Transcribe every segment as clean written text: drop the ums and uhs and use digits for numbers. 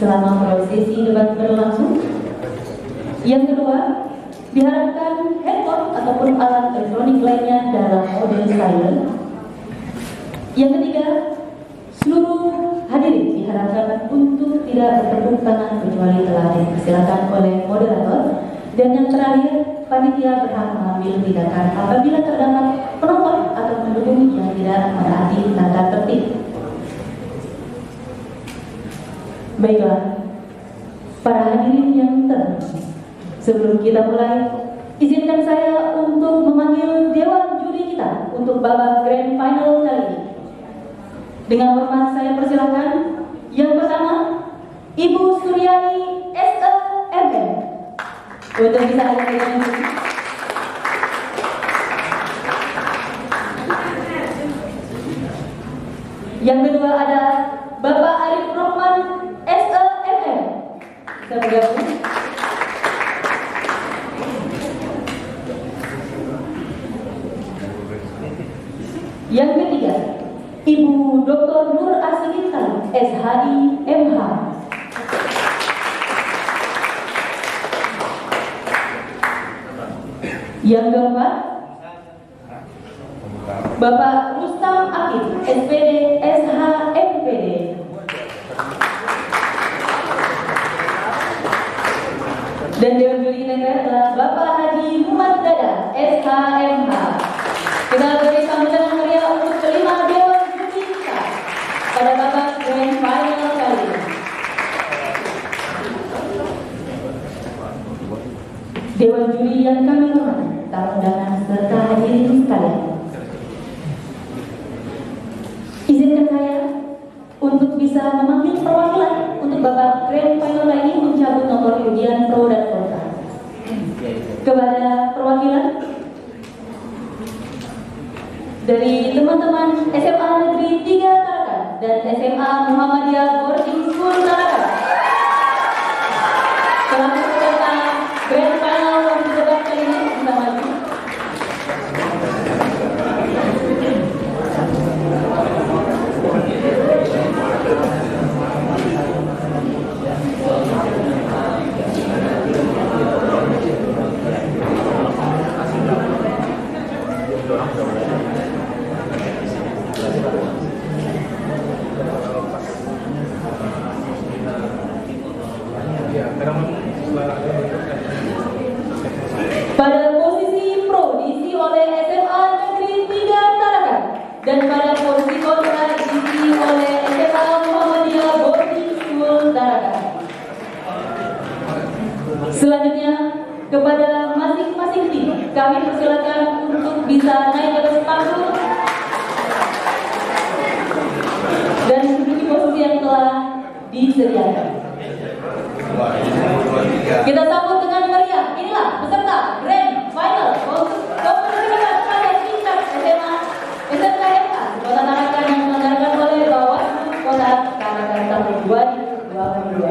selama prosesi debat berlangsung. Yang kedua, diharapkan handphone ataupun alat elektronik lainnya dalam mode silent. Yang ketiga, seluruh hadirin diharapkan untuk tidak bertepuk tangan kecuali telah dipersilakan oleh moderator. Dan yang terakhir, panitia berhak mengambil tindakan apabila terdapat penonton atau pendukung yang tidak menaati tata tertib. Baiklah, para hadirin yang terhormat, sebelum kita mulai, izinkan saya untuk memanggil dewan juri kita untuk babak grand final kali ini. Dengan hormat saya persilakan yang pertama, Ibu Suryani SEMM untuk bisa hadir dengan juri. Yang kedua ada Bapak Arif Rohman SEMM. Bisa bergabung. Yang ketiga, Ibu Dr. Nur Asikintan, SHI MH. Yang keempat, Bapak Rustam Akif, SPD SHMPD. Dan dewan juri kita adalah Bapak Haji Muhammad Dada, SHMH. Kita beri sambutan yang meriah untuk kelima dewan juri kita pada babak grand final kali ini. Dewan juri yang kami hormati, tamu undangan serta hadirin sekalian. Izinkan saya untuk bisa memanggil perwakilan untuk babak grand final ini mencabut nomor undian pro dan kontra. Kepada perwakilan dari teman-teman SMA Negeri 3 Tarakan dan SMA Muhammadiyah Boarding School Tarakan, selaku peserta grand final untuk debat kali ini bisa maju. Pada posisi pro diisi oleh SMA Negeri 3 Tarakan dan pada posisi kontra diisi oleh SMA Muhammadiyah Boarding School Tarakan. Selanjutnya kepada masing-masing tim kami persilakan untuk bisa naik ke atas panggung dan menduduki posisi yang telah disediakan. Kita sambut dengan meriah. Inilah peserta grand final kompetisi pada tingkat SMA SMK MA Kota Tarakan yang diselenggarakan oleh Bawaslu Kota Tarakan tahun 2022.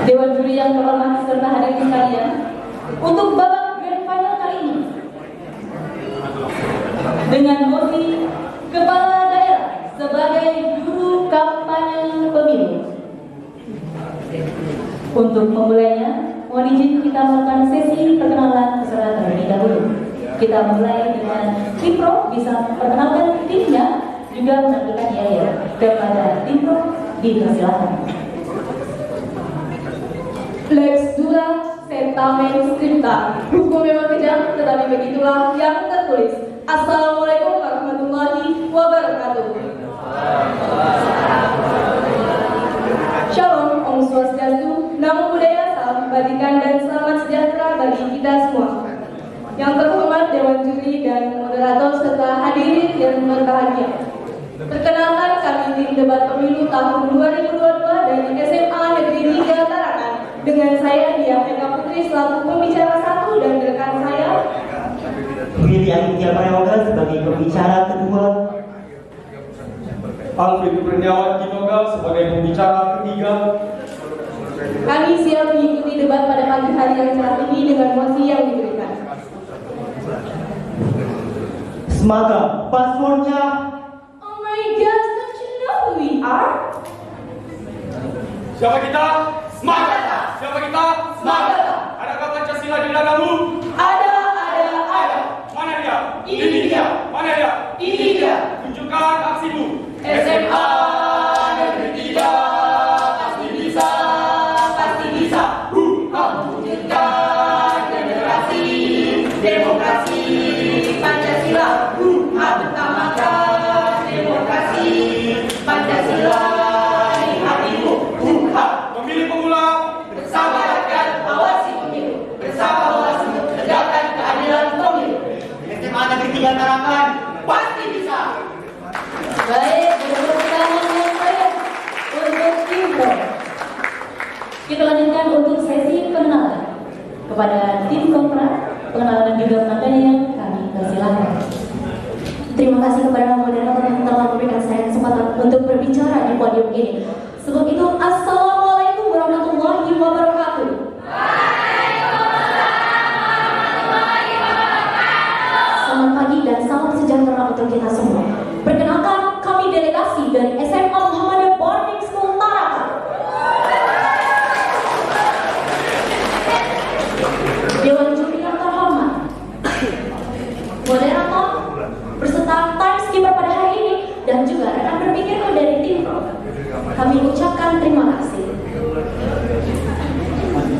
Dewan juri yang terhormat serta hadirin sekalian, untuk babak grand final kali ini dengan mosi kepala daerah sebagai juru kampanye pemilu. Untuk memulainya, mohon izin kita melakukan sesi perkenalan peserta terlebih dahulu. Kita mulai dengan tim pro, bisa perkenalkan timnya, juga menampilkan ya. Kepada tim pro, dipersilakan. Lex dura sentamen scripta. Hukum memang kejam, tetapi begitulah yang tertulis. Assalamualaikum warahmatullahi wabarakatuh. Shalom, Om Swastiastu, Namo Buddhaya, salam kebajikan dan selamat sejahtera bagi kita semua. Yang terhormat Dewan Juri dan moderator serta hadirin yang berbahagia. Perkenalkan kami tim debat pemilu tahun 2022 dari SMA Negeri 3 Tarakan. Dengan saya Diah Eka Putri selaku pembicara 1 dan rekan saya Willy Aditya Prayoga sebagai pembicara kedua, Alvin Kurniawan Kinoga sebagai pembicara ketiga, Kami siap mengikuti debat pada pagi hari yang cerah ini dengan mosi yang diberikan. Semoga paspornya. Oh my gosh, don't you know who we are? Siapa kita? Semangat! Siapa kita? Semangat! Adakah Pancasila di dadamu? Ada. Mana dia? Ini dia. Mana dia? Ini dia. Tunjukkan aksimu. SMA Negeri 3 pasti bisa. Wujudkan generasi demokrasi Pancasila. Utamakan demokrasi Pancasila di hatimu. Pemilih pemula bersama rakyat awasi pemilu. Bersama awasi tegakkan keadilan pemilu. SMA Negeri 3 Tarakan. Pasti bisa. Baik, tepuk tangan yang meriah untuk tim Pro. Kita lanjutkan untuk sesi pengenalan kepada tim kontra. Pengenalan dan juga penampilan yang kami persilakan. Terima kasih kepada moderator yang telah memberikan saya kesempatan untuk berbicara di podium ini. Sebelum itu, Assalamualaikum warahmatullahi wabarakatuh. Selamat pagi dan salam sejahtera untuk kita semua. Perkenalkan, kami delegasi dari SMA Muhammadiyah Boarding School Tarakan. Dewan juri yang terhormat, moderator berserta timekeeper pada hari ini, dan juga rekan berpikirku dari tim Pro. Kami ucapkan terima kasih.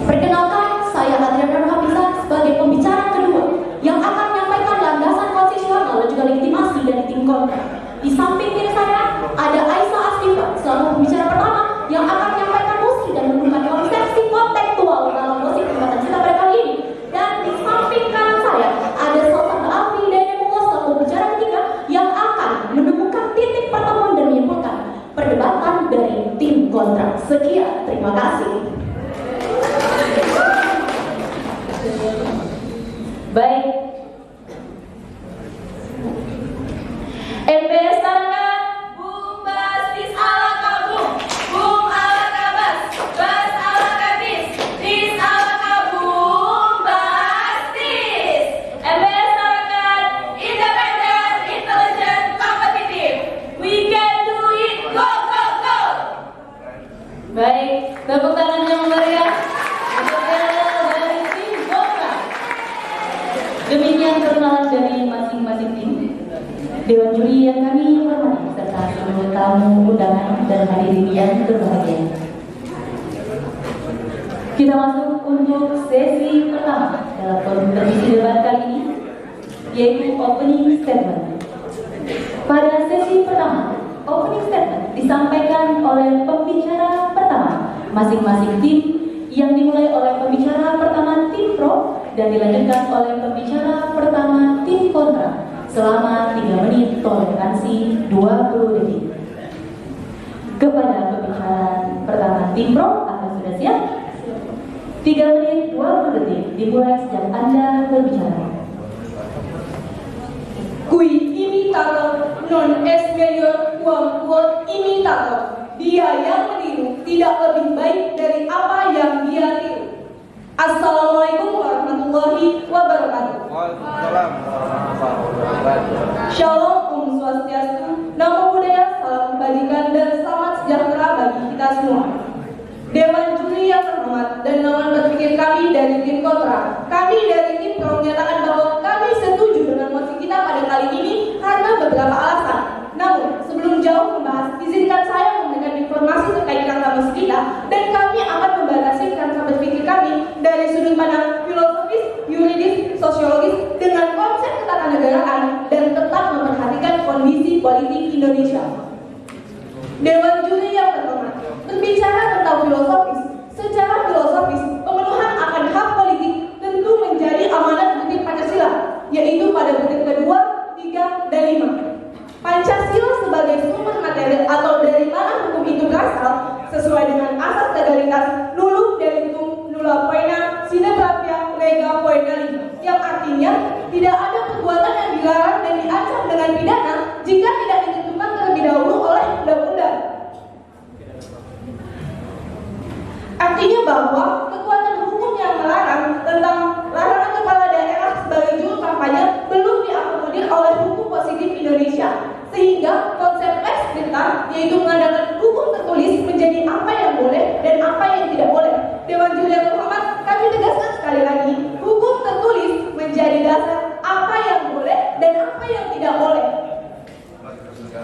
Perkenalkan, saya Adriana Hamizah sebagai pembicara kedua yang akan menyampaikan landasan konstitusional dan juga legitimasi dari tim kontra. Di samping diri saya ada Aisyah Astifah selaku pembicara pertama yang akan menyampaikan musik dan menggunakan konsepsi kontekstual dalam musik tempatan kita pada kali ini. Dan di samping kanan saya ada Sultan Alfi Dayamulla selaku pembicara ketiga yang akan menemukan titik pertemuan dan menyimpulkan perdebatan dari tim kontra. Sekian, terima kasih. Baik. MBS Tarakan, Bung Bastis ala kabung, Bung ala kabas, Bas ala kabis, Dis ala kabung, Bastis. MBS Tarakan, independen, intelligent, kompetitif. We can do it, go, go, go. baik, tepuk tangan yang meriah untuk dari tim kontra. Demikian perkenalan dari masing-masing tim. Dewan juri yang kami hormati serta seluruh tamu undangan dan hadirin yang berbahagia. Kita masuk untuk sesi pertama dalam kompetisi debat kali ini, yaitu opening statement. Pada sesi pertama, opening statement disampaikan oleh pembicara pertama masing-masing tim, yang dimulai oleh pembicara pertama tim Pro dan dilanjutkan oleh pembicara pertama tim kontra selama 3 menit toleransi 20 detik. Kepada pembicara pertama tim Pro, Anda sudah siap? 3 menit 20 detik dimulai sejak Anda berbicara. Kui imitator non es mayor quam quod imitator. Dia yang meniru tidak lebih baik dari apa yang dia tiru. Assalamualaikum warahmatullahi wabarakatuh. Shalom, Om Swastiastu, Namo Buddhaya, salam kebajikan dan selamat sejahtera bagi kita semua. Dewan juri yang terhormat dan lawan berpikir kami dari tim kontra. Kami dari tim Pro menyatakan bahwa kami setuju dengan mosi kita pada kali ini karena beberapa alasan. Namun, sebelum jauh membahas, izinkan saya memberikan informasi terkait kerangka mosi kita, dan kami akan membatasi kerangka berpikir kami dari sudut pandang filosofis, yuridis, sosiologis dengan konsep ketatanegaraan dan tetap memperhatikan kondisi politik Indonesia. Dewan juri yang terhormat, berbicara tentang filosofis, secara filosofis, pemenuhan akan hak politik tentu menjadi amanat butir Pancasila, yaitu pada butir kedua, 3, dan 5. Pancasila sebagai sumber material atau dari mana hukum itu berasal sesuai dengan asas legalitas nullum delictum nulla poena sine pravia lega poena lima, yang artinya tidak ada perbuatan yang dilarang dan diancam dengan pidana jika tidak ditentukan terlebih dahulu oleh undang-undang. Artinya bahwa kekuatan hukum yang melarang tentang larangan kepala daerah sebagai juru kampanye belum diakomodir oleh hukum positif Indonesia, sehingga konsep lex scripta, yaitu mengandalkan hukum tertulis, menjadi apa yang boleh dan apa yang tidak boleh. Dewan Juri yang terhormat, kami tegaskan sekali lagi, hukum tertulis menjadi dasar apa yang boleh dan apa yang tidak boleh.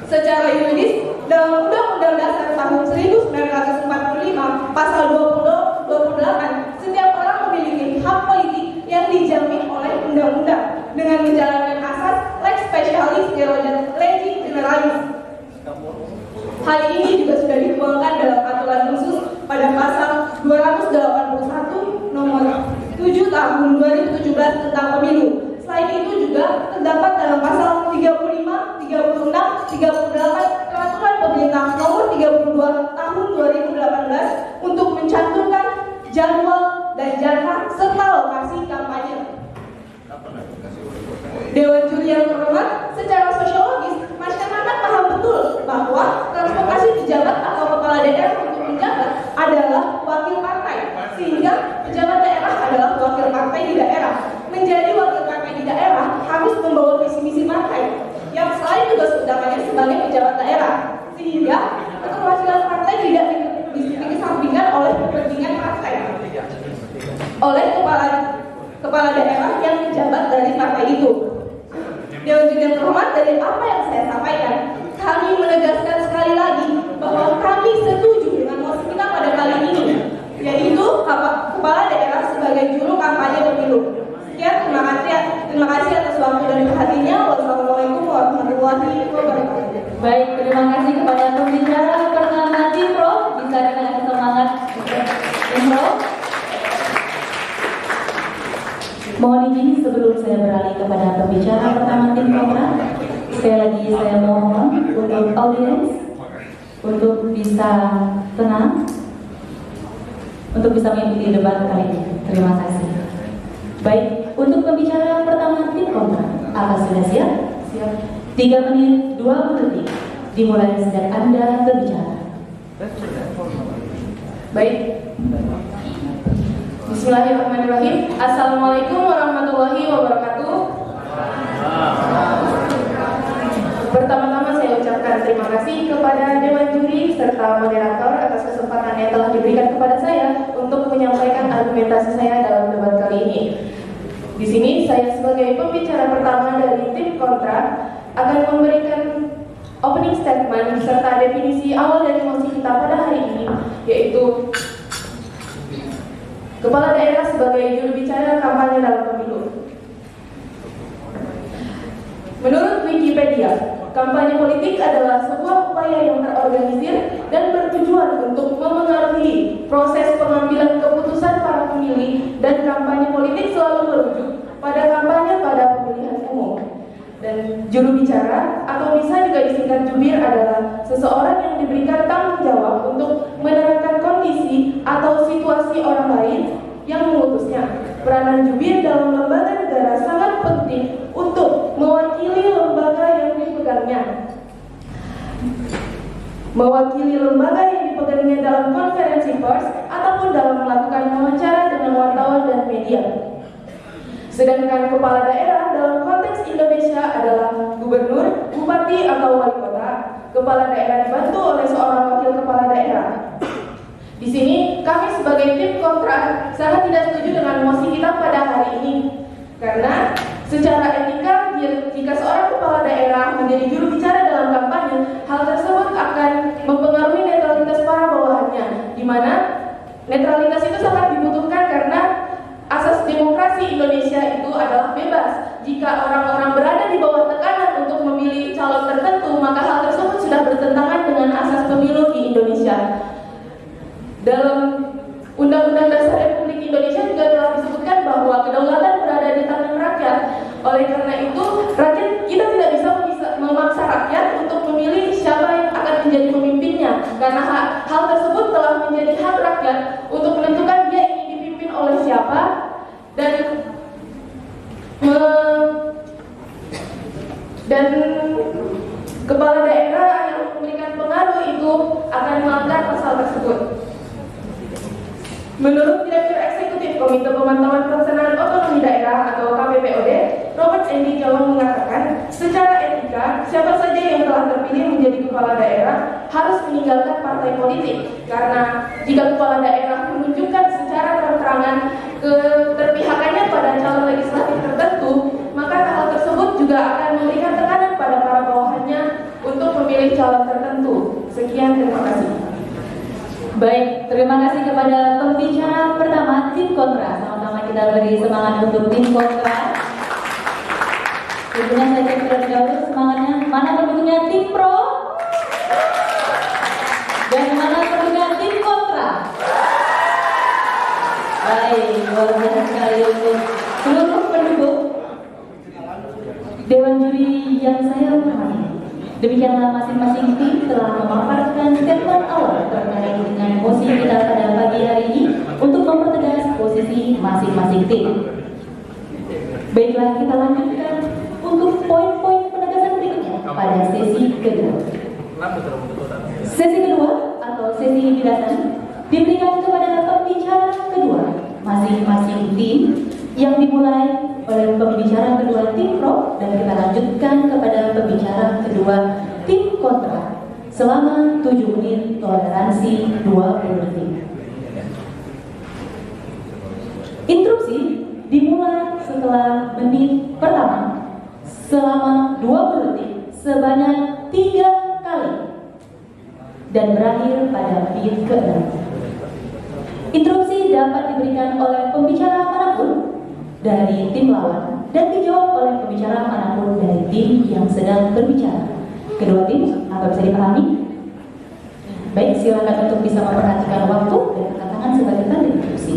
Secara yuridis, dalam Undang-Undang Dasar tahun 1945, pasal 28, setiap orang memiliki hak politik yang dijamin oleh undang-undang dengan menjalankan asas lex specialis derogat legi generalis. Hal ini juga sudah dituangkan dalam aturan khusus pada pasal 281 nomor 7 tahun 2017 tentang pemilu. Selain itu juga terdapat dalam pasal 35, 36, 38 Peraturan Pemerintah nomor 32 tahun 2018 untuk mencantumkan jadwal dan jarak serta lokasi kampanye. Dewan Juri yang terhormat, secara sosiologis masyarakat paham betul bahwa transportasi pejabat atau kepala daerah untuk menjabat adalah wakil partai, sehingga pejabat daerah adalah wakil partai di daerah. Menjadi wakil partai di daerah harus membawa visi misi partai yang selain tugas utamanya sebagai pejabat daerah, sehingga keterwakilan partai tidak dikesampingkan oleh kepentingan partai oleh kepala daerah yang menjabat dari partai itu. Dewan Juri yang terhormat, dari apa yang saya sampaikan, kami menegaskan sekali lagi bahwa kami setuju dengan mosi kita pada kali ini, yaitu kepala daerah sebagai juru kampanye pemilu. Sekian, terima kasih atas waktu dan perhatiannya. Wassalamualaikum warahmatullahi wabarakatuh. Baik, terima kasih kepada pembicara pertama nanti, Prof. Bisa dengan semangat, Prof. Mohon izin sebelum saya beralih kepada pembicara pertama tim kontra, sekali lagi saya mohon untuk audiens untuk bisa tenang, untuk bisa mengikuti debat kali ini. Terima kasih. Baik, untuk pembicara pertama tim kontra, apa sudah siap? Siap. 3 menit 20 detik dimulai sejak Anda berbicara. Baik. Bismillahirrahmanirrahim. Assalamualaikum warahmatullahi wabarakatuh. Pertama-tama saya ucapkan terima kasih kepada Dewan Juri serta moderator atas kesempatan yang telah diberikan kepada saya untuk menyampaikan argumentasi saya dalam debat kali ini. Di sini saya sebagai pembicara pertama dari tim kontra akan memberikan opening statement serta definisi awal dari mosi kita pada hari ini, yaitu kepala daerah sebagai juru bicara kampanye dalam pemilu. Menurut Wikipedia, kampanye politik adalah sebuah upaya yang terorganisir dan bertujuan untuk memengaruhi proses pengambilan keputusan para pemilih, dan kampanye politik selalu merujuk pada kampanye pada pemilihan umum. Dan juru bicara atau bisa juga disingkat jubir adalah seseorang yang diberikan tanggung jawab untuk menerangkan kondisi atau situasi orang lain yang mengutusnya. Peranan jubir dalam lembaga negara sangat penting untuk mewakili lembaga yang dipegangnya. Mewakili lembaga yang dipegangnya dalam konferensi pers ataupun dalam melakukan wawancara dengan wartawan dan media. Sedangkan kepala daerah dalam konteks Indonesia adalah gubernur, bupati atau wali kota. Kepala daerah dibantu oleh seorang wakil kepala daerah. Di sini kami sebagai tim kontra sangat tidak setuju dengan mosi kita pada hari ini, karena secara etika jika seorang kepala daerah menjadi juru bicara dalam kampanye, hal tersebut akan mempengaruhi netralitas para bawahannya, di mana netralitas itu sangat dibutuhkan karena asas demokrasi Indonesia itu adalah bebas. Jika orang-orang berada di bawah tekanan untuk memilih calon tertentu, maka hal tersebut sudah bertentangan dengan asas pemilu di Indonesia. Dalam Undang-Undang Dasar Republik Indonesia juga telah disebutkan bahwa kedaulatan berada di tangan rakyat. Oleh karena itu, kita tidak bisa memaksa rakyat untuk memilih siapa yang akan menjadi pemimpinnya, karena hal tersebut telah menjadi hak rakyat untuk menentukan dia ingin dipimpin oleh siapa, dan kepala daerah yang memberikan pengaruh itu akan melanggar pasal tersebut. Menurut Direktur Eksekutif Komite Pemantauan Pelaksanaan Otonomi Daerah atau KPPOD, Robert Endi Jawang mengatakan, secara etika, siapa saja yang telah terpilih menjadi kepala daerah harus meninggalkan partai politik. Karena jika kepala daerah menunjukkan secara terang-terangan keterpihakannya pada calon legislatif tertentu, maka hal tersebut juga akan memberikan tekanan pada para bawahannya untuk memilih calon tertentu. Sekian, terima kasih. Baik, terima kasih kepada pembicara pertama tim kontra. Sama-sama kita beri semangat untuk tim kontra. Tentunya saya cek terlebih dahulu semangatnya. Mana pendukungnya tim pro? Dan mana pendukungnya tim kontra? Baik, luar biasa sekali untuk seluruh pendukung Dewan Juri yang saya hormati. Demikianlah masing-masing tim telah memaparkan statement awal terkait dengan mosi kita pada pagi hari ini untuk mempertegas posisi masing-masing tim. Baiklah, kita lanjutkan untuk poin-poin penegasan berikutnya pada sesi kedua. Sesi kedua atau sesi bidasan diberikan kepada pembicara kedua masing-masing tim yang dimulai oleh pembicara kedua tim pro dan kita lanjutkan kepada pembicara kedua tim kontra selama 7 menit toleransi 20 detik. Interupsi dimulai setelah menit pertama selama 20 detik sebanyak 3 kali dan berakhir pada menit ke-6. Interupsi dapat diberikan oleh pembicara manapun dari tim lawan dan dijawab oleh pembicara manapun dari tim yang sedang berbicara. Kedua tim, apa bisa dipahami? Baik, silakan untuk bisa memperhatikan waktu dan angkat tangan sebagai tanda interupsi.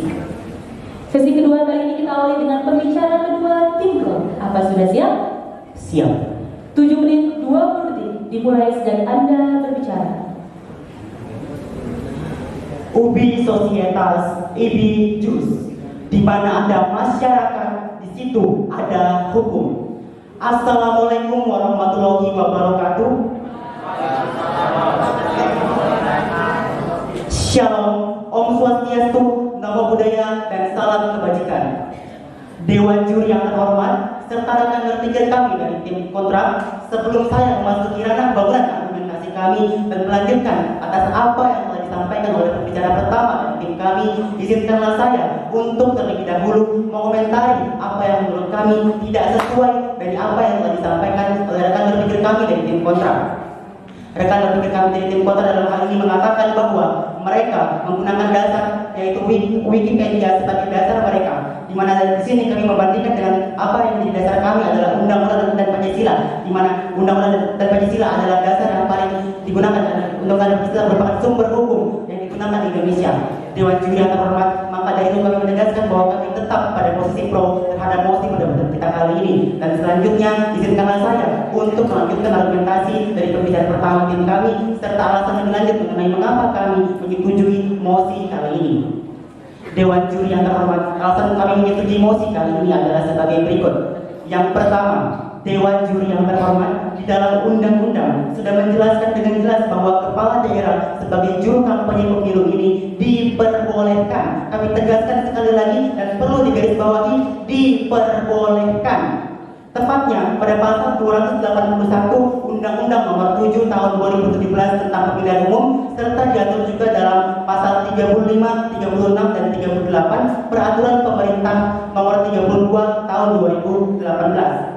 Sesi kedua kali ini kita awali dengan pembicara kedua tim pro. Apa sudah siap? Siap. 7 menit 20 detik dimulai sejak Anda berbicara. Ubi Societas Ibi Jus, di mana ada masyarakat, di situ ada hukum. Assalamualaikum warahmatullahi wabarakatuh. Shalom, Om Swastiastu, Namo Buddhaya, dan salam kebajikan. Dewan Juri yang terhormat, serta rekan berpikir kami dari tim kontra, sebelum saya memasuki ranah bangunan argumentasi kami dan melanjutkan atas apa yang telah disampaikan oleh pembicara pertama dan tim kami, izinkanlah saya untuk terlebih dahulu mengomentari apa yang menurut kami tidak sesuai dari apa yang telah disampaikan oleh rekan berpikir kami dari tim kontra. Rekan berpikir kami dari tim kontra dalam hal ini mengatakan bahwa mereka menggunakan dasar yaitu Wikipedia sebagai dasar mereka, di mana di sini kami membandingkan dengan apa yang menjadi dasar kami adalah Undang-Undang dan Pancasila, di mana Undang-Undang dan Pancasila adalah dasar yang paling digunakan dan Undang-Undang dan Pancasila merupakan sumber hukum yang digunakan di Indonesia. Dewan Juri yang terhormat, maka dari itu kami menegaskan bahwa kami tetap pada posisi pro terhadap mosi pada kita kali ini. Dan selanjutnya izinkanlah saya untuk melanjutkan argumentasi dari pembicara pertama tim kami serta alasan lebih lanjut mengenai mengapa kami menyetujui mosi kali ini. Dewan Juri yang terhormat, alasan kami menyetujui mosi kali ini adalah sebagai berikut. Yang pertama, Dewan Juri yang terhormat, di dalam undang-undang sudah menjelaskan dengan jelas bahwa kepala daerah sebagai juru kampanye pemilu ini diperbolehkan. Kami tegaskan sekali lagi dan perlu digarisbawahi, diperbolehkan. Tepatnya pada pasal 281 Undang-Undang Nomor 7 Tahun 2017 tentang Pemilihan Umum, serta diatur juga dalam pasal 35, 36, dan 38 Peraturan Pemerintah Nomor 32 Tahun 2018.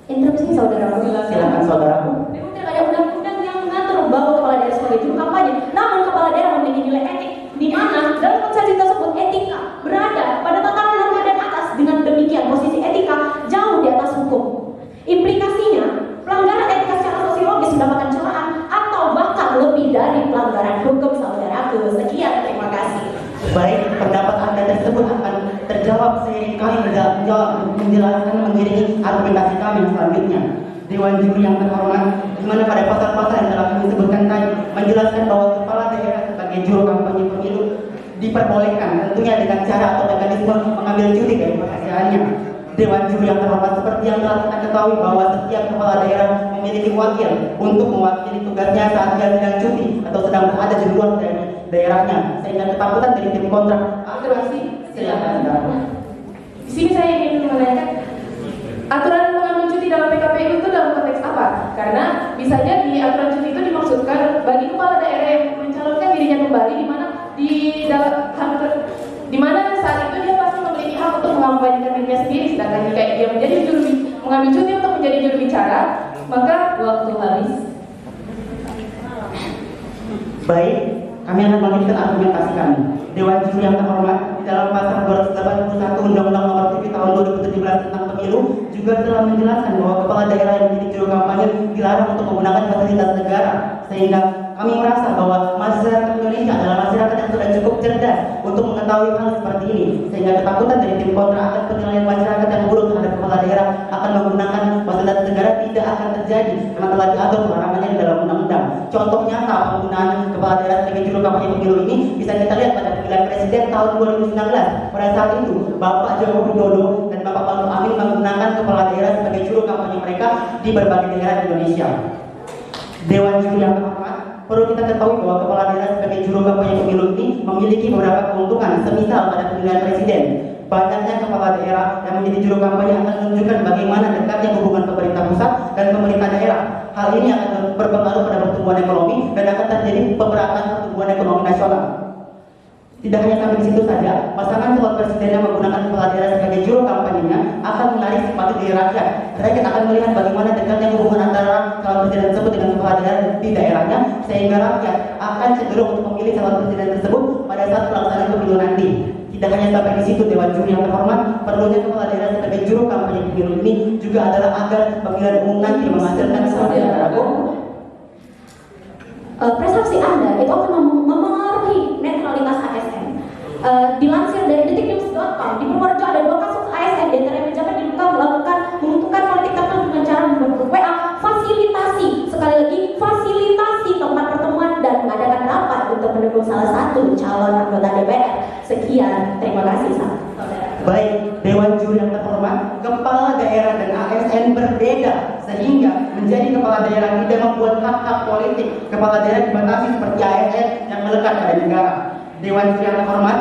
Interupsi saudaraku. Silakan saudaraku. Memang tidak ada undang-undang yang mengatur bahwa kepala daerah sebagai juru kampanye. Namun kepala daerah memiliki nilai etik, di mana dalam konsepsi tersebut etika berada pada tataran norma dan atas. Dengan demikian posisi etika jauh di atas hukum. Implikasinya pelanggaran etika secara sosiologis mendapatkan celaan atau bahkan lebih dari pelanggaran hukum saudaraku. Sekian, terima kasih. Baik, pendapat Anda tersebut akan terjawab seiring kami menjelaskan mengiringi argumentasi kami selanjutnya. Dewan Juri yang terhormat, di mana pada pasal-pasal yang telah kami sebutkan tadi menjelaskan bahwa kepala daerah sebagai juru kampanye pemilu diperbolehkan tentunya dengan cara atau mekanisme mengambil cuti dari pekerjaannya. Dewan Juri yang terhormat, seperti yang telah kita ketahui bahwa setiap kepala daerah memiliki wakil untuk mewakili tugasnya saat dia sedang cuti atau sedang berada di luar dari daerahnya, sehingga ketakutan dari tim kontrak. Akturasi, Silakan. Di sini saya ingin menanyakan aturan pengambil cuti dalam PKPU itu dalam konteks apa? Karena bisa jadi aturan cuti itu dimaksudkan bagi kepala daerah yang mencalonkan dirinya kembali di mana saat itu dia pasti memiliki hak untuk mengampanyekan dirinya sendiri, sedangkan jika dia mengambil cuti untuk menjadi juru bicara, maka Waktu habis. Baik, kami akan melanjutkan argumentasi kami. Dewan Juri yang terhormat, di dalam pasal 281 Undang-Undang Nomor 7 Tahun 2017 tentang Pemilu juga telah menjelaskan bahwa kepala daerah yang menjadi juru kampanye dilarang untuk menggunakan fasilitas negara, sehingga kami merasa bahwa masyarakat Indonesia adalah masyarakat yang sudah cukup cerdas untuk mengetahui hal seperti ini, sehingga ketakutan dari tim kontra akan penilaian masyarakat yang buruk terhadap kepala daerah akan menggunakan fasilitas negara tidak akan terjadi karena telah diatur larangannya di dalam undang-undang. Contoh nyata penggunaan kepala daerah sebagai juru kampanye pemilu ini bisa kita lihat pada pemilihan presiden tahun 2019. Pada saat itu, Bapak Joko Widodo dan Bapak Maruf Amin menggunakan kepala daerah sebagai juru kampanye mereka di berbagai daerah di Indonesia. Dewan Juri yang terhormat, perlu kita ketahui bahwa kepala daerah sebagai juru kampanye pemilu ini memiliki beberapa keuntungan, semisal pada pemilihan presiden. Banyaknya kepala daerah yang menjadi juru kampanye akan menunjukkan bagaimana dekatnya hubungan pemerintah pusat dan pemerintah daerah. Hal ini akan berpengaruh pada pertumbuhan ekonomi dan akan terjadi pemerataan pertumbuhan ekonomi nasional. Tidak hanya sampai di situ saja, pasangan calon presiden yang menggunakan kepala daerah sebagai juru kampanyenya akan menarik simpati dari rakyat. Rakyat akan melihat bagaimana dekatnya hubungan antara calon presiden tersebut dengan kepala daerah di daerahnya, sehingga rakyat akan cenderung untuk memilih calon presiden tersebut pada saat pelaksanaan pemilu nanti. Tidak hanya sampai di situ, Dewan Juri yang terhormat, perlunya kepala daerah sebagai juru kampanye pemilu ini juga adalah agar pemilihan umum nanti menghasilkan kepala daerah. Persepsi Anda itu akan memengaruhi netralitas ASN. Dilansir dari detiknews.com, di Purworejo ada 2 kasus ASN di antara yang menjabat diduga menguntungkan politik tertentu dengan cara membentuk WA fasilitasi, sekali lagi fasilitasi tempat pertemuan dan mengadakan rapat untuk mendukung salah satu calon anggota DPR. Sekian, terima kasih saudara. Baik, Dewan Juri yang terhormat, kepala daerah dan ASN berbeda, sehingga menjadi kepala daerah tidak membuat hak-hak politik kepala daerah dibatasi seperti ASN yang melekat pada negara. Dewan Juri yang terhormat,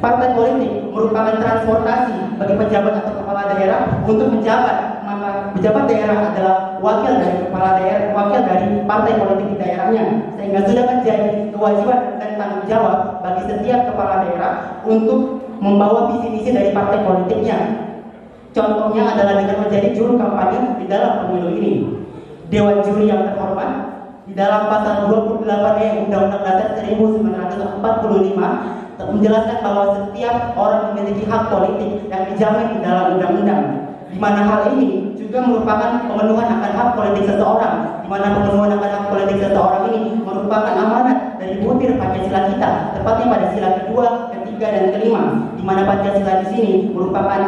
partai politik merupakan transportasi bagi pejabat atau kepala daerah untuk menjabat. Maka pejabat daerah adalah wakil dari kepala daerah, wakil dari partai politik di daerahnya, sehingga sudah menjadi kewajiban dan tanggung jawab bagi setiap kepala daerah untuk membawa visi misi dari partai politiknya. Contohnya adalah dengan menjadi juru kampanye di dalam pemilu ini. Dewan Juri yang terhormat, di dalam pasal 28E Undang-Undang Dasar 1945 menjelaskan bahwa setiap orang memiliki hak politik yang dijamin di dalam undang-undang, di mana hal ini juga merupakan pemenuhan akan hak politik seseorang, di mana pemenuhan akan hak politik seseorang ini merupakan amanat dari butir Pancasila kita, tepatnya pada sila kedua, ketiga, dan kelima, di mana Pancasila di sini merupakan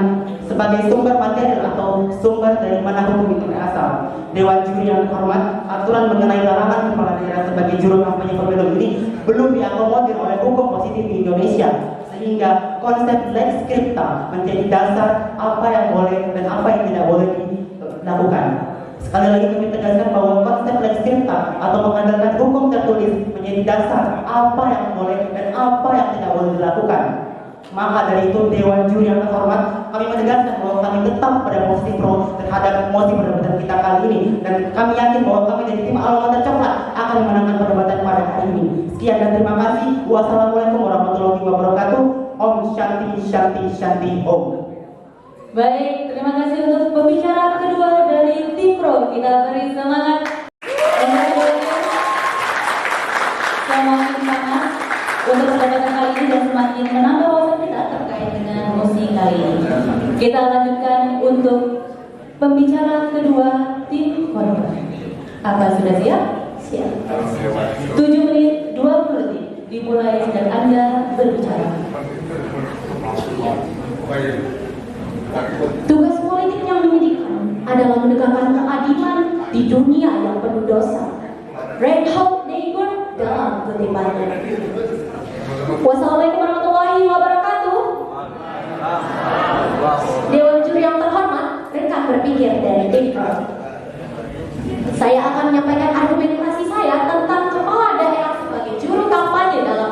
sebagai sumber materi atau sumber dari mana hukum itu berasal. Dewan Juri yang terhormat, aturan mengenai larangan kepala daerah sebagai juru kampanye pemilu ini belum diakomodir oleh hukum positif di Indonesia, sehingga konsep lex scripta menjadi dasar apa yang boleh dan apa yang tidak boleh dilakukan. Sekali lagi kami tegaskan bahwa konsep lex scripta atau mengandalkan hukum tertulis menjadi dasar apa yang boleh dan apa yang tidak boleh dilakukan. Maka dari itu, Dewan Juri yang terhormat, kami menegaskan bahwa kami tetap pada posisi pro terhadap mosi perdebatan kita kali ini, dan kami yakin bahwa kami dari tim Alma Mater Coklat akan memenangkan perdebatan pada hari ini. Sekian dan terima kasih. Wassalamualaikum warahmatullahi wabarakatuh. Om Shanti Shanti Shanti Om. Baik, terima kasih untuk pembicara kedua dari tim Pro. Kita beri semangat. Semakin panas untuk perdebatan kali ini dan semakin menambah wawasan kita terkait dengan mosi kali ini. Kita lanjutkan untuk pembicara kedua tim korban. Apa sudah siap? Siap. 7 menit 20 detik dimulai dan Anda berbicara. Tugas politik yang menyedihkan adalah menegakkan keadilan di dunia yang penuh dosa. Reinhold Niebuhr dalam kutipannya. Wassalamualaikum warahmatullahi wabarakatuh. Dewan Juri yang terhormat, rekan berpikir dari tim Pro. Saya akan menyampaikan argumentasi saya tentang kepala daerah sebagai juru kampanye dalam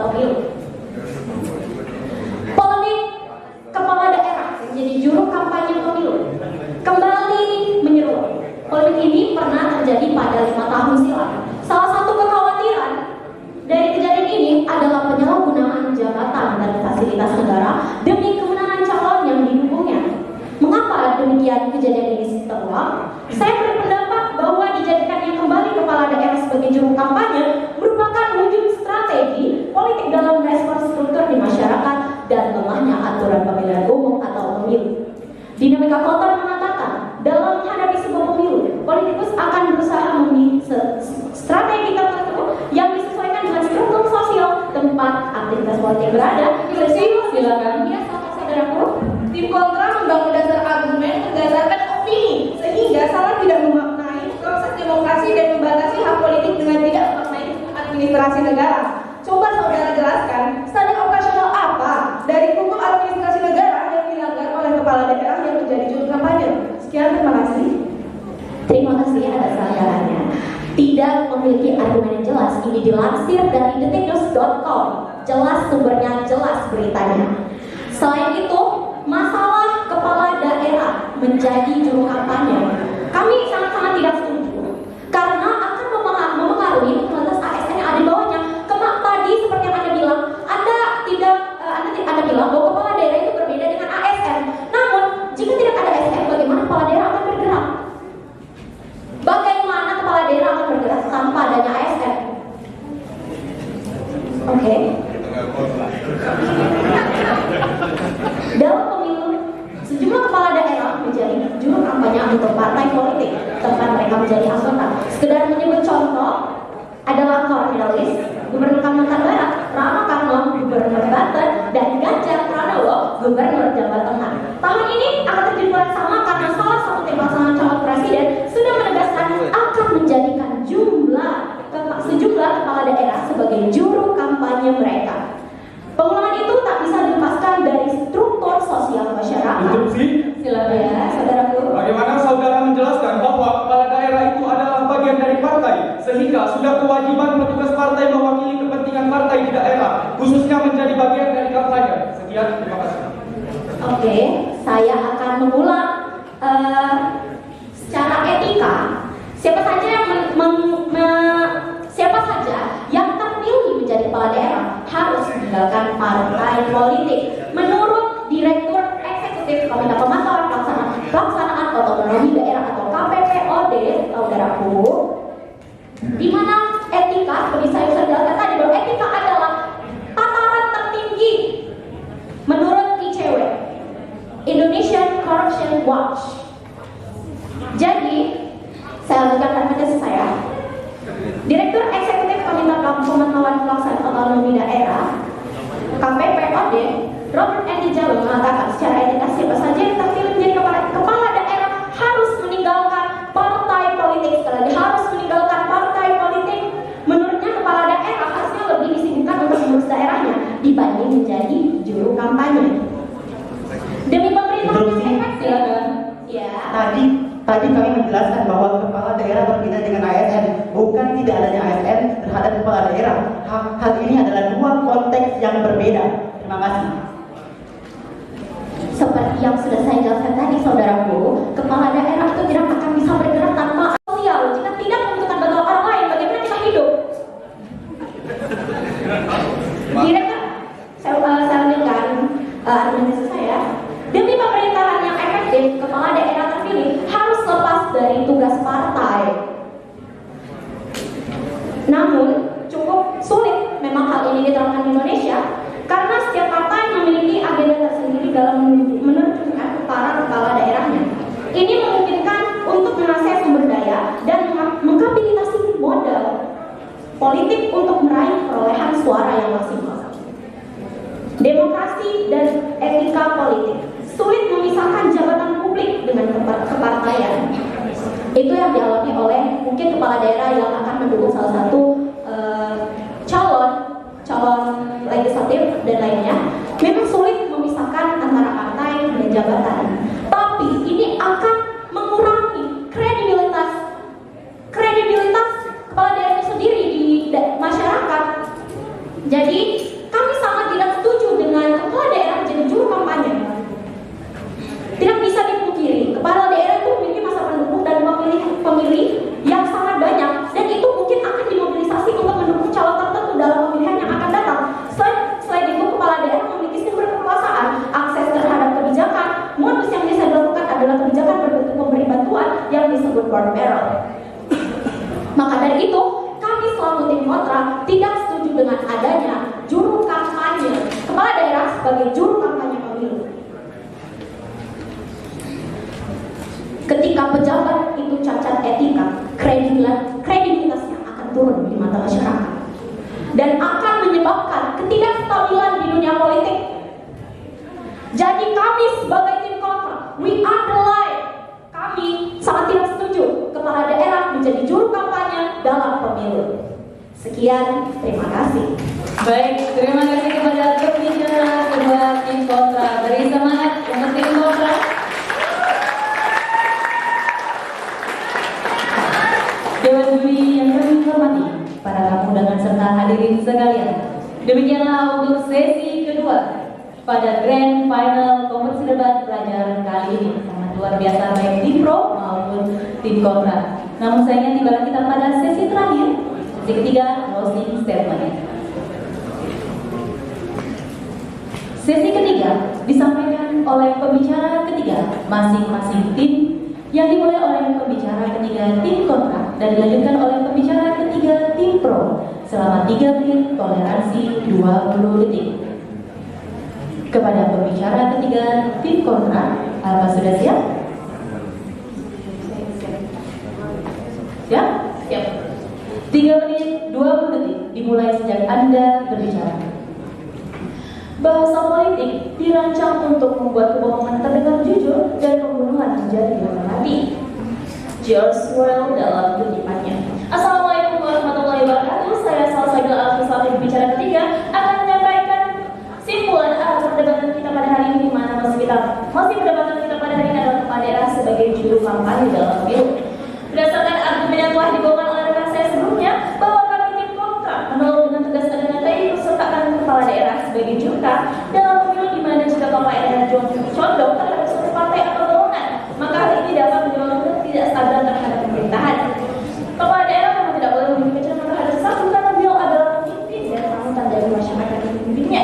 demikian kejadian ini terulang, saya berpendapat bahwa dijadikannya kembali kepala daerah sebagai juru kampanye merupakan wujud strategi politik dalam respons struktur di masyarakat dan lemahnya aturan pemilihan umum atau pemilu. Dinamika Kotor mengatakan, dalam menghadapi sebuah pemilu, politikus akan berusaha memilih strategi tertentu yang disesuaikan dengan struktur sosial tempat aktivitas politik berada. Silakan. Ya, saudaraku. Tim kontra membangun dasar argumen berdasarkan opini, sehingga sangat tidak memaknai proses demokrasi dan membatasi hak politik dengan tidak memaknai administrasi negara. Coba saudara jelaskan, standar operasional apa dari hukum administrasi negara yang dilanggar oleh kepala daerah yang menjadi juru kampanye? Sekian, terima kasih. Terima kasih atas sarannya. Tidak memiliki argumen yang jelas. Ini dilansir dari detiknews.com. Jelas sumbernya, jelas beritanya. Selain itu, masalah kepala daerah menjadi juru kampanye, kami sangat-sangat tidak setuju karena akan mempengaruhi netralitas ASN yang ada di bawahnya. Tadi seperti yang Anda bilang, Anda bilang bahwa kepala daerah itu berbeda dengan ASN. Namun, jika tidak ada ASN, bagaimana kepala daerah akan bergerak? Bagaimana kepala daerah akan bergerak tanpa adanya ASN? Oke. Dalam pemilu, sejumlah kepala daerah menjadi juru kampanye untuk partai politik tempat mereka menjadi anggota. Sekedar menyebut contoh adalah Cornelis, Gubernur Kalimantan Barat, Rama Karno, Gubernur Banten, dan Ganjar Pranowo, Gubernur Jawa Tengah. Tahun ini akan terjadi hal sama karena salah satu tim pasangan calon presiden sudah menegaskan akan menjadikan sejumlah kepala daerah sebagai juru kampanye mereka. Pengulangan itu tak bisa dilepaskan dari struktur sosial masyarakat. Instruksi. Silakan ya, saudaraku. Bagaimana saudara menjelaskan bahwa kepala daerah itu adalah bagian dari partai, sehingga sudah kewajiban petugas partai mewakili kepentingan partai di daerah, khususnya menjadi bagian dari kampanye. Sekian, terima kasih. Oke, saya akan mengulang secara etika. Siapa saja yang terpilih menjadi kepala daerah harus meninggalkan partai politik. Menurut Direktur Eksekutif Komite Pemantauan Pelaksanaan Otonomi Daerah atau KPPOD, saudaraku, di mana etika, seperti saya sudah jelaskan tadi, bahwa etika adalah tataran tertinggi menurut ICW, Indonesian Corruption Watch. Jadi, saya lanjutkan argumentasi saya. Direktur Eksekutif Komite Pemantauan Pelaksanaan Otonomi Daerah KPPOD, Robert Endi Jalung mengatakan secara etika siapa saja yang terpilih menjadi kepala daerah harus meninggalkan partai politik. Sekali lagi, harus meninggalkan partai politik. Menurutnya kepala daerah harusnya lebih disibukkan untuk mengurus daerahnya dibanding menjadi juru kampanye. Demi pemerintahan yang efektif. Ya. Tadi kami menjelaskan bahwa kepala daerah berbeda dengan ASN, bukan tidak adanya ASN terhadap kepala daerah. Hal ini adalah dua konteks yang berbeda. Terima kasih. Seperti yang sudah saya jelaskan tadi, saudaraku, kepala daerah itu tidak akan bisa bergerak tanpa sosial. Jika tidak membutuhkan bantuan orang lain, bagaimana kita hidup? Direktur, saya lanjutkan argumentasi saya. Demi pemerintahan yang efektif, kepala daerah terpilih harus lepas dari tugas partai. Namun, cukup sulit memang hal ini diterapkan di Indonesia karena setiap partai memiliki agenda tersendiri dalam menerjunkan para kepala daerahnya. Ini memungkinkan untuk menguasai sumber daya dan mengkapitalisasi modal politik untuk meraih perolehan suara yang maksimal. Demokrasi dan etika politik sulit memisahkan jabatan publik dengan kepartaian. Itu yang dialami oleh mungkin kepala daerah yang akan mendukung salah satu calon legislatif dan lainnya. Memang sulit memisahkan antara partai dan jabatan. Tapi ini akan mengurangi kredibilitas kepala daerah itu sendiri di masyarakat. Jadi kami sangat tidak setuju dengan kepala daerah menjadi juru kampanye. Tidak bisa dipungkiri, kepala daerah itu memiliki masa pendukung dan pemilih yang sangat banyak, dan itu mungkin akan dimobilisasi kebijakan berbentuk pemberi bantuan yang disebut board barrel. Maka dari itu, kami selaku tim kontra tidak setuju dengan adanya juru kampanye kepala daerah sebagai juru kampanye pemilu. Ketika pejabat itu cacat etika, kredibilitasnya akan turun di mata masyarakat dan akan menyebabkan ketidakstabilan di dunia politik. Jadi kami sebagai tim kontra, we underline, kami sangat tidak setuju kepala daerah menjadi juru kampanye dalam pemilu. Sekian, terima kasih. Baik, terima kasih kepada pembicara kedua tim kontra. Beri semangat untuk tim kontra. Dewan juri yang kami hormati, para tamu undangan serta hadirin sekalian. Demikianlah untuk sesi kedua pada grand final kompetisi debat pelajaran kali ini. Sangat luar biasa baik tim pro maupun tim kontra. Namun sayangnya tibalah kita pada sesi terakhir, sesi ketiga, closing statement. Sesi ketiga disampaikan oleh pembicara ketiga masing-masing tim, yang dimulai oleh pembicara ketiga tim kontra dan dilanjutkan oleh pembicara ketiga tim pro selama 3 menit toleransi 20 detik. Kepada pembicara ketiga tim kontra, apa sudah siap? Siap? Siap. 3 menit 20 detik dimulai sejak Anda berbicara. Bahasa politik dirancang untuk membuat kebohongan terdengar jujur dan pembunuhan menjadi hati. George Orwell dalam kutipannya. Assalamualaikum warahmatullahi wabarakatuh. Saya Salsabila Al-Fisal, bicara ketiga, akan menyampaikan simpulan perdebatan kita pada hari ini, di mana masih perdebatan kita pada hari ini adalah kepala daerah sebagai juru kampanye dalam pemilu. Berdasarkan argumen yang telah dibawakan oleh rekan saya sebelumnya, bahwa kami tim kontra menolak dengan tegas adanya ikut-sertaan kepala daerah sebagai jurka dalam pemilu, di mana jika kepala daerah condong terhadap suatu partai atau golongan, maka hal ini dapat menyebabkan ketidakstabilan terhadap pemerintahan. Kepala daerah memang tidak boleh memiliki kecenderungan terhadap satu karena beliau adalah pemimpin dan panutan dari masyarakat yang dipimpinnya.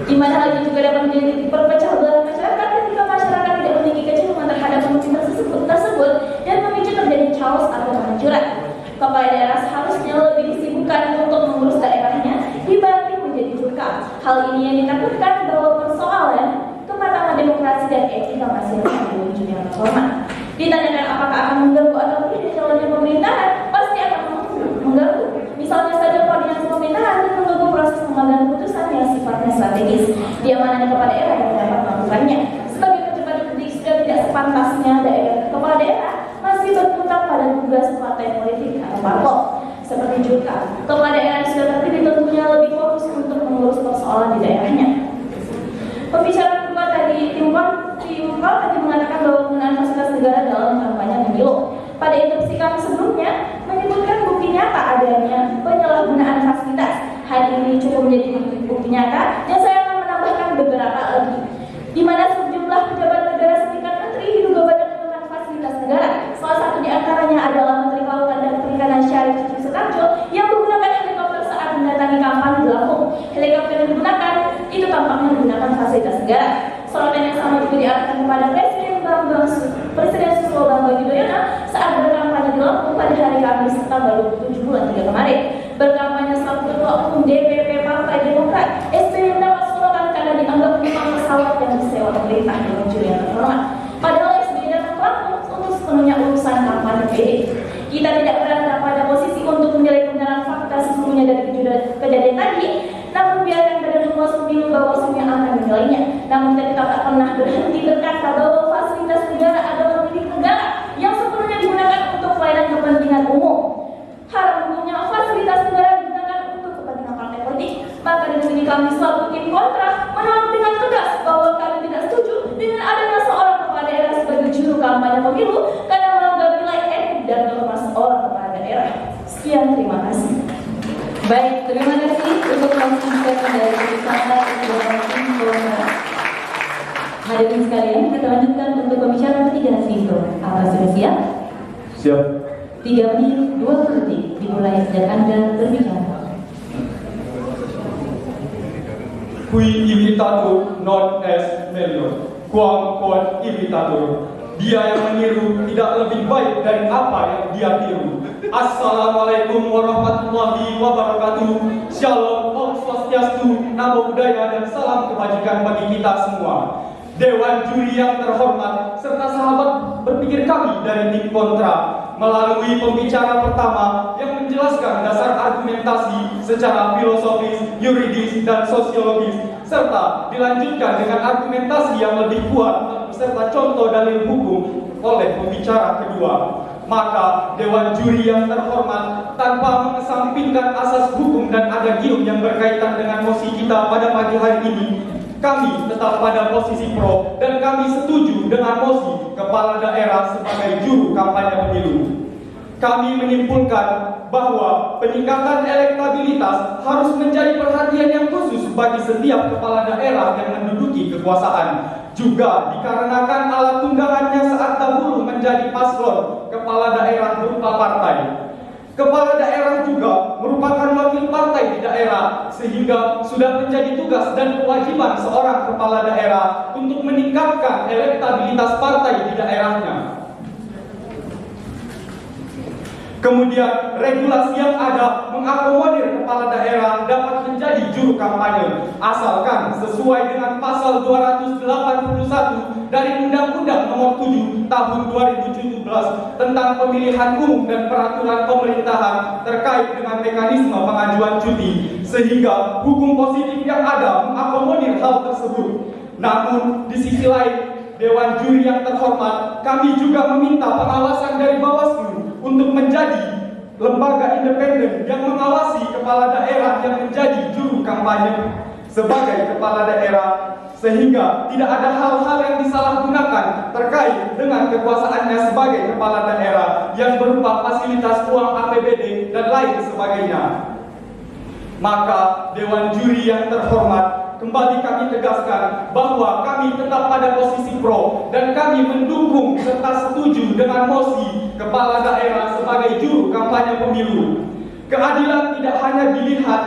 Di mana hal ini juga dapat menjadi perpecah belah masyarakat ketika masyarakat tidak memiliki kecenderungan terhadap pemimpin tersebut dan memicu terjadi chaos atau kehancuran. Kepala daerah seharusnya lebih disibukkan untuk mengurus daerahnya dibanding menjadi jurka. Hal ini yang ditakutkan bahwa persoalan kematangan demokrasi dan etika masyarakat diwujud yang terhormat. Ditanyakan apakah akan mengganggu atau tidak jalannya pemerintahan, pasti akan mengganggu. Misalnya saja koordinasi pemerintahan dan mengganggu proses pengambilan keputusan yang sifatnya strategis. Dia mana kepala daerah yang dapat melakukannya. Sebagai pejabat publik sudah tidak sepantasnya kepala daerah masih berputar pada tugas partai politik atau parpol seperti jurka. Kepala daerah yang sudah terpilih tentunya lebih fokus untuk mengurus persoalan di daerahnya. Pembicara kedua tadi tim tadi mengatakan bahwa penggunaan fasilitas negara dalam kampanye pemilu. Pada interupsi kami sebelumnya menyebutkan bukti nyata adanya penyalahgunaan fasilitas. Hal ini cukup menjadi bukti nyata dan saya akan menambahkan beberapa lagi. Di mana sejumlah pejabat negara setingkat menteri diduga banyak menggunakan fasilitas negara. Salah satu di antaranya adalah Menteri Kelautan dan Perikanan Syarif Cicip Sutarjo yang menggunakan helikopter saat mendatangi kampanye di Lampung. Helikopter yang digunakan itu tampaknya menggunakan fasilitas negara. Sorotan yang sama juga diarahkan kepada Presiden Susilo Bambang Yudhoyono saat berkampanye di Lampung pada hari Kamis tanggal 27 bulan 3 kemarin. Berkampanye selaku Ketua Umum DPP Partai Demokrat, SBY mendapat sorotan karena dianggap memang pesawat yang disewa pemerintah dengan juri yang terhormat. Padahal SBY datang ke Lampung untuk sepenuhnya urusan kampanye PD. Kita tidak berada pada posisi untuk menilai kebenaran fakta sesungguhnya dari kejadian tadi, namun biarkan Badan Pengawas Pemilu Bawaslu yang akan menilainya. Namun kita tak pernah berhenti berkata bahwa fasilitas negara adalah milik negara yang sepenuhnya digunakan untuk pelayanan kepentingan umum. Haram hukumnya fasilitas negara digunakan untuk kepentingan partai politik. Maka di sini kami selaku tim kontra menolak dengan tegas bahwa kami tidak setuju dengan adanya seorang kepala daerah sebagai juru kampanye pemilu karena melanggar nilai etik dan norma seorang kepala daerah. Sekian, terima kasih. Baik, terima kasih untuk langsung dari Wisata Ketua Tim Kontra. Hadirin sekalian, kita lanjutkan untuk pembicaraan ketiga Sinto. Apa sudah siap? Siap. 3 menit 20 detik dimulai sejak Anda berbicara. Qui invitato non est meglio. quote imitator. Dia yang meniru tidak lebih baik dari apa yang dia tiru. Assalamualaikum warahmatullahi wabarakatuh. Shalom, Om Swastiastu, Namo Buddhaya, dan salam kebajikan bagi kita semua. Dewan juri yang terhormat serta sahabat berpikir kami dari tim kontra, melalui pembicara pertama yang menjelaskan dasar argumentasi secara filosofis, yuridis, dan sosiologis, serta dilanjutkan dengan argumentasi yang lebih kuat beserta contoh dalil hukum oleh pembicara kedua. Maka Dewan juri yang terhormat, tanpa mengesampingkan asas hukum dan adagium yang berkaitan dengan mosi kita pada pagi hari ini, kami tetap pada posisi pro dan kami setuju dengan mosi kepala daerah sebagai juru kampanye pemilu. Kami menyimpulkan bahwa peningkatan elektabilitas harus menjadi perhatian yang khusus bagi setiap kepala daerah yang menduduki kekuasaan. Juga dikarenakan alat tunggangannya saat dahulu menjadi paslon kepala daerah berupa partai. Kepala daerah juga merupakan wakil partai di daerah, sehingga sudah menjadi tugas dan kewajiban seorang kepala daerah untuk meningkatkan elektabilitas partai di daerahnya. Kemudian regulasi yang ada mengakomodir kepala daerah dapat menjadi juru kampanye, asalkan sesuai dengan pasal 281 dari Undang-Undang Nomor 7 Tahun 2017 tentang Pemilihan Umum dan Peraturan Pemerintahan terkait dengan mekanisme pengajuan cuti, sehingga hukum positif yang ada mengakomodir hal tersebut. Namun di sisi lain, Dewan juri yang terhormat, kami juga meminta pengawasan dari Bawaslu untuk menjadi lembaga independen yang mengawasi kepala daerah yang menjadi juru kampanye sebagai kepala daerah, sehingga tidak ada hal-hal yang disalahgunakan terkait dengan kekuasaannya sebagai kepala daerah yang berupa fasilitas uang APBD dan lain sebagainya. Maka Dewan juri yang terhormat, kembali kami tegaskan bahwa kami tetap pada posisi pro dan kami mendukung serta setuju dengan mosi kepala daerah sebagai juru kampanye pemilu. Keadilan tidak hanya dilihat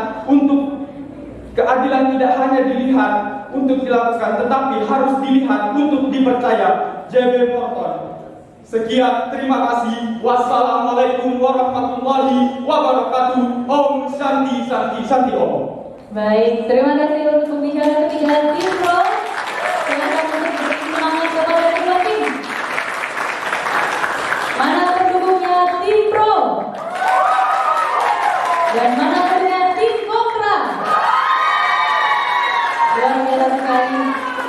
untuk dilakukan, tetapi harus dilihat untuk dipercaya. JB Morton. Sekian, terima kasih. Wassalamualaikum warahmatullahi wabarakatuh. Om Shanti Shanti Shanti Om. Baik, terima kasih untuk pembicara ketiga tim pro. Silakan untuk beri semangat kepada kedua tim. Mana pendukungnya tim pro? Dan mana pendukungnya tim kontra? Luar biasa sekali.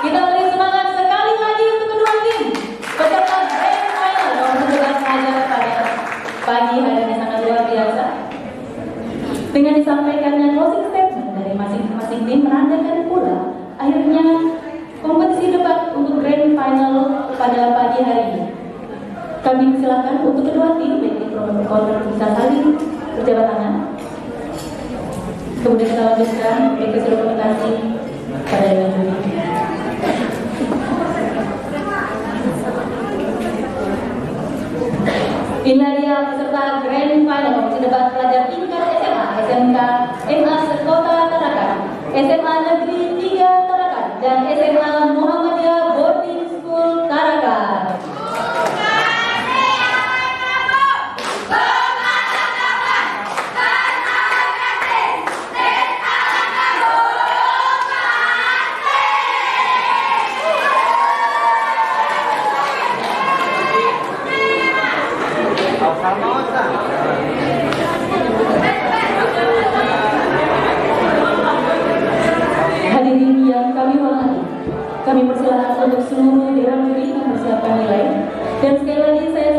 Kita beri semangat sekali lagi untuk kedua tim peserta grand final nomor 17 saja pada pagi hari ini, sangat luar biasa. Dengan disampaikannya closing statement dari masing-masing tim, menandakan pula akhirnya kompetisi debat untuk grand final pada pagi hari ini. Kami silakan untuk kedua tim, baik tim pro maupun kontra, bisa saling berjabat tangan. Kemudian kita lanjutkan berikut dokumentasi pada Dewan juri. Inilah dia peserta grand final kompetisi debat pelajar tingkat SMA, SMK MA Sekota Tarakan, SMA Negeri 3 Tarakan, dan SMA Muhammadiyah Boarding School Tarakan. Hadirin yang kami hormati, kami persilahkan untuk seluruh dewan juri mempersiapkan nilai. Dan sekali lagi saya